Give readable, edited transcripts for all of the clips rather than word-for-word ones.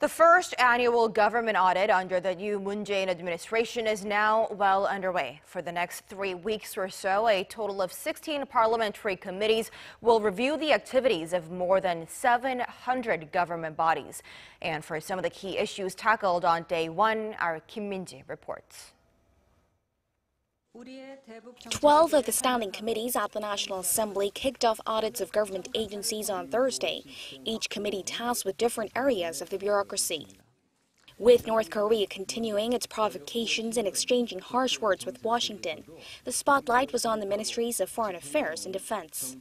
The first annual government audit under the new Moon Jae-in administration is now well underway. For the next 3 weeks or so, a total of 16 parliamentary committees will review the activities of more than 700 government bodies. And for some of the key issues tackled on day one, our Kim Min-ji reports. 12 of the standing committees at the National Assembly kicked off audits of government agencies on Thursday, each committee tasked with different areas of the bureaucracy. With North Korea continuing its provocations and exchanging harsh words with Washington, the spotlight was on the Ministries of Foreign Affairs and Defense.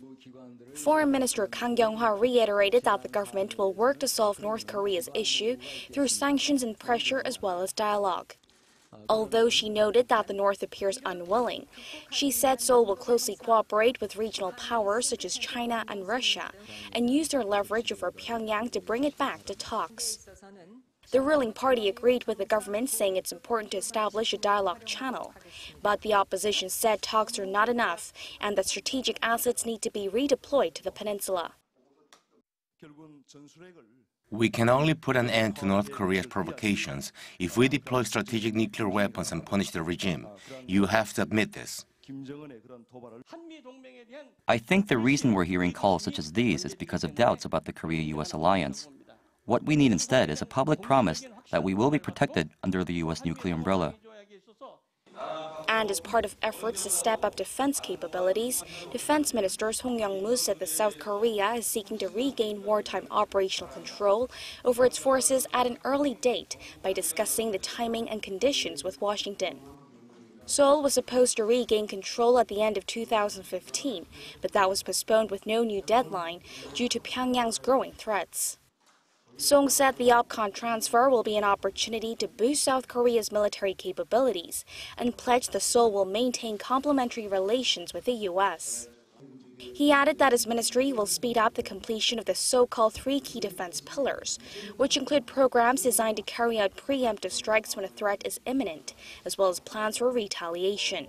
Foreign Minister Kang Kyung-wha reiterated that the government will work to solve North Korea's issue through sanctions and pressure as well as dialogue. Although she noted that the North appears unwilling, she said Seoul will closely cooperate with regional powers such as China and Russia and use their leverage over Pyongyang to bring it back to talks. The ruling party agreed with the government, saying it's important to establish a dialogue channel. But the opposition said talks are not enough and that strategic assets need to be redeployed to the peninsula. We can only put an end to North Korea's provocations if we deploy strategic nuclear weapons and punish the regime. You have to admit this. I think the reason we're hearing calls such as these is because of doubts about the Korea-U.S. alliance. What we need instead is a public promise that we will be protected under the U.S. nuclear umbrella. And as part of efforts to step up defense capabilities, Defense Minister Song Young-moo said that South Korea is seeking to regain wartime operational control over its forces at an early date by discussing the timing and conditions with Washington. Seoul was supposed to regain control at the end of 2015, but that was postponed with no new deadline due to Pyongyang's growing threats. Song said the OPCON transfer will be an opportunity to boost South Korea's military capabilities and pledged that Seoul will maintain complementary relations with the U.S. He added that his ministry will speed up the completion of the so-called 3 key defense pillars, which include programs designed to carry out preemptive strikes when a threat is imminent, as well as plans for retaliation.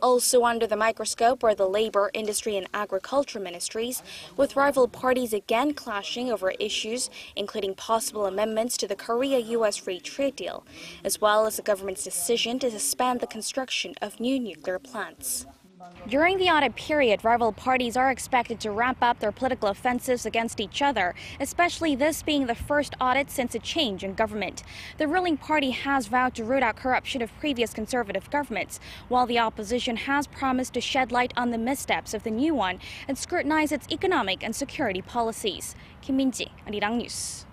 Also under the microscope are the labor, industry and agriculture ministries, with rival parties again clashing over issues including possible amendments to the Korea-U.S. free trade deal, as well as the government's decision to suspend the construction of new nuclear plants. During the audit period, rival parties are expected to ramp up their political offensives against each other, especially this being the first audit since a change in government. The ruling party has vowed to root out corruption of previous conservative governments, while the opposition has promised to shed light on the missteps of the new one and scrutinize its economic and security policies. Kim Min-ji, Arirang News.